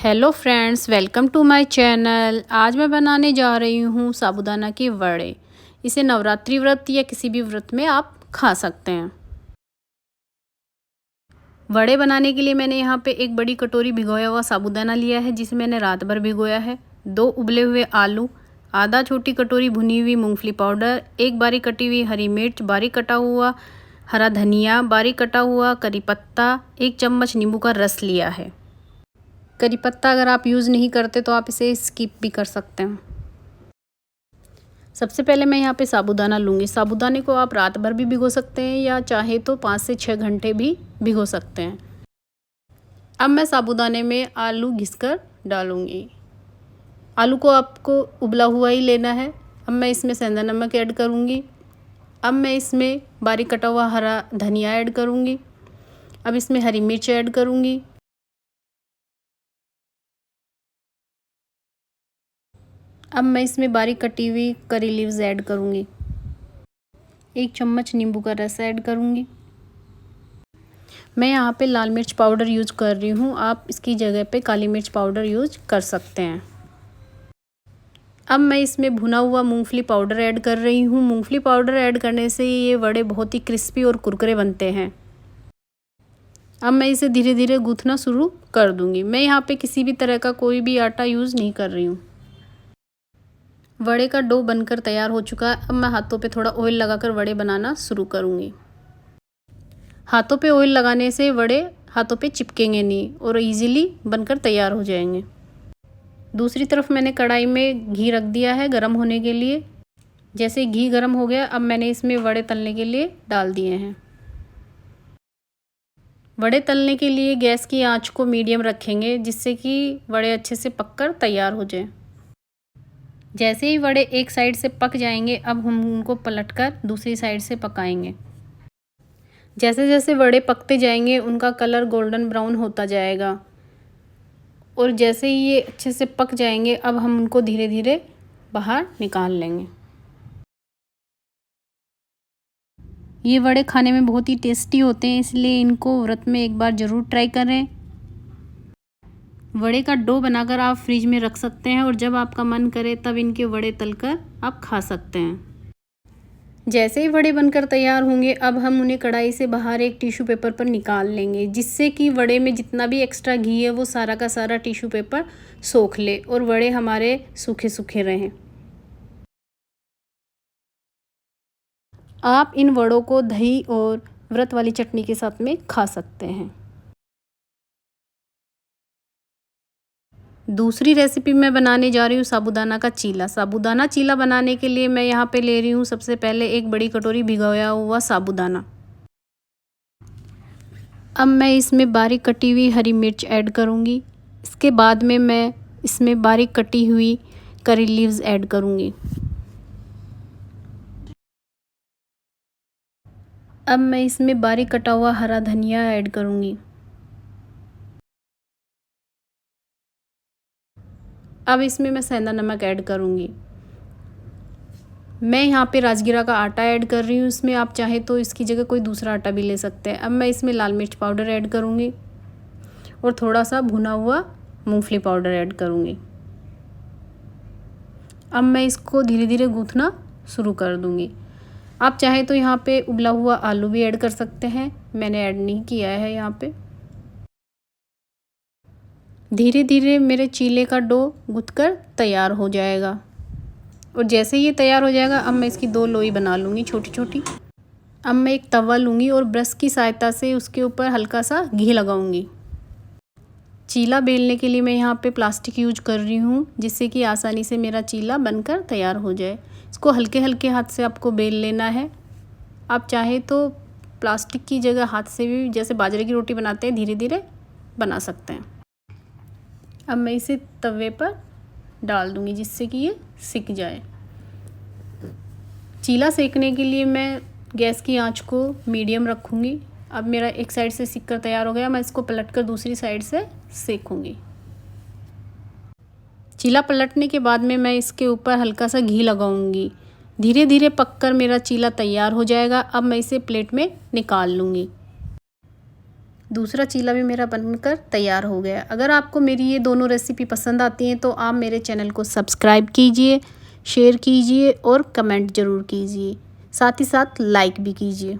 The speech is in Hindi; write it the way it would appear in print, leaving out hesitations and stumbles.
Hello friends, welcome to my channel. आज मैं बनाने जा रही हूँ साबूदाना के वड़े। इसे नवरात्रि व्रत या किसी भी व्रत में आप खा सकते हैं। वड़े बनाने के लिए मैंने यहाँ पे एक बड़ी कटोरी भिगोया हुआ साबूदाना लिया है, जिसे मैंने रात भर भिगोया है। 2 उबले हुए आलू, आधा छोटी कटोरी भुनी हुई मूंगफली पाउडर, एक बारीक कटी हुई हरी मिर्च, बारीक कटा हुआ हरा धनिया, बारीक कटा हुआ करी पत्ता, 1 चम्मच नींबू का रस लिया है। करी पत्ता अगर आप यूज़ नहीं करते तो आप इसे स्किप भी कर सकते हैं। सबसे पहले मैं यहाँ पे साबूदाना लूँगी। साबूदाने को आप रात भर भी भिगो सकते हैं या चाहे तो 5 से 6 घंटे भी भिगो सकते हैं। अब मैं साबूदाने में आलू घिसकर डालूँगी। आलू को आपको उबला हुआ ही लेना है। अब मैं इसमें सेंधा नमक ऐड करूँगी। अब मैं इसमें बारीक कटा हुआ हरा धनिया ऐड करूँगी। अब इसमें हरी मिर्च ऐड करूँगी। अब मैं इसमें बारीक कटी हुई करी लीव्स ऐड करूँगी। 1 चम्मच नींबू का रस ऐड करूँगी। मैं यहाँ पे लाल मिर्च पाउडर यूज कर रही हूँ, आप इसकी जगह पे काली मिर्च पाउडर यूज कर सकते हैं। अब मैं इसमें भुना हुआ मूंगफली पाउडर ऐड कर रही हूँ। मूंगफली पाउडर ऐड करने से ये वड़े बहुत ही क्रिस्पी और कुरकुरे बनते हैं। अब मैं इसे धीरे धीरे गूँथना शुरू कर दूँगी। मैं यहाँ पे किसी भी तरह का कोई भी आटा यूज़ नहीं कर रही हूँ। वड़े का डो बनकर तैयार हो चुका है। अब मैं हाथों पे थोड़ा ऑयल लगाकर वड़े बनाना शुरू करूँगी। हाथों पे ऑयल लगाने से वड़े हाथों पे चिपकेंगे नहीं और इजीली बनकर तैयार हो जाएंगे। दूसरी तरफ मैंने कढ़ाई में घी रख दिया है गरम होने के लिए। जैसे घी गरम हो गया, अब मैंने इसमें वड़े तलने के लिए डाल दिए हैं। वड़े तलने के लिए गैस की आंच को मीडियम रखेंगे, जिससे कि वड़े अच्छे से पककर तैयार हो जाएं। जैसे ही वड़े एक साइड से पक जाएंगे, अब हम उनको पलटकर दूसरी साइड से पकाएंगे। जैसे जैसे वड़े पकते जाएंगे उनका कलर गोल्डन ब्राउन होता जाएगा और जैसे ही ये अच्छे से पक जाएंगे, अब हम उनको धीरे धीरे बाहर निकाल लेंगे। ये वड़े खाने में बहुत ही टेस्टी होते हैं, इसलिए इनको व्रत में एक बार ज़रूर ट्राई करें। वड़े का डो बनाकर आप फ्रिज में रख सकते हैं और जब आपका मन करे तब इनके वड़े तलकर आप खा सकते हैं। जैसे ही वड़े बनकर तैयार होंगे, अब हम उन्हें कढ़ाई से बाहर एक टिश्यू पेपर पर निकाल लेंगे, जिससे कि वड़े में जितना भी एक्स्ट्रा घी है वो सारा का सारा टिश्यू पेपर सोख ले और वड़े हमारे सूखे सूखे रहें। आप इन वड़ों को दही और व्रत वाली चटनी के साथ में खा सकते हैं। दूसरी रेसिपी मैं बनाने जा रही हूँ साबूदाना का चीला। साबूदाना चीला बनाने के लिए मैं यहाँ पे ले रही हूँ सबसे पहले एक बड़ी कटोरी भिगोया हुआ साबूदाना। अब मैं इसमें बारीक कटी हुई हरी मिर्च ऐड करूँगी। इसके बाद में मैं इसमें बारीक कटी हुई करी लीव्स ऐड करूँगी। अब मैं इसमें बारीक कटा हुआ हरा धनिया ऐड करूँगी। अब इसमें मैं सेंधा नमक ऐड करूँगी। मैं यहाँ पे राजगिरा का आटा ऐड कर रही हूँ। इसमें आप चाहे तो इसकी जगह कोई दूसरा आटा भी ले सकते हैं। अब मैं इसमें लाल मिर्च पाउडर ऐड करूँगी और थोड़ा सा भुना हुआ मूंगफली पाउडर ऐड करूँगी। अब मैं इसको धीरे धीरे गूँथना शुरू कर दूँगी। आप चाहे तो यहाँ पे उबला हुआ आलू भी ऐड कर सकते हैं, मैंने ऐड नहीं किया है यहाँ पे। धीरे धीरे मेरे चीले का डो गूँथकर तैयार हो जाएगा और जैसे ये तैयार हो जाएगा, अब मैं इसकी 2 लोई बना लूँगी छोटी छोटी। अब मैं एक तवा लूँगी और ब्रश की सहायता से उसके ऊपर हल्का सा घी लगाऊँगी। चीला बेलने के लिए मैं यहाँ पे प्लास्टिक यूज कर रही हूँ, जिससे कि आसानी से मेरा चीला बनकर तैयार हो जाए। इसको हल्के हल्के हाथ से आपको बेल लेना है। आप चाहे तो प्लास्टिक की जगह हाथ से भी, जैसे बाजरे की रोटी बनाते हैं, धीरे धीरे बना सकते हैं। अब मैं इसे तवे पर डाल दूँगी, जिससे कि ये सिक जाए। चीला सेकने के लिए मैं गैस की आंच को मीडियम रखूँगी। अब मेरा एक साइड से सिक कर तैयार हो गया, मैं इसको पलटकर दूसरी साइड से सेकूँगी। चीला पलटने के बाद में मैं इसके ऊपर हल्का सा घी लगाऊँगी। धीरे धीरे पककर मेरा चीला तैयार हो जाएगा। अब मैं इसे प्लेट में निकाल लूँगी। दूसरा चीला भी मेरा बनकर तैयार हो गया। अगर आपको मेरी ये दोनों रेसिपी पसंद आती हैं तो आप मेरे चैनल को सब्सक्राइब कीजिए, शेयर कीजिए और कमेंट ज़रूर कीजिए, साथ ही साथ लाइक भी कीजिए।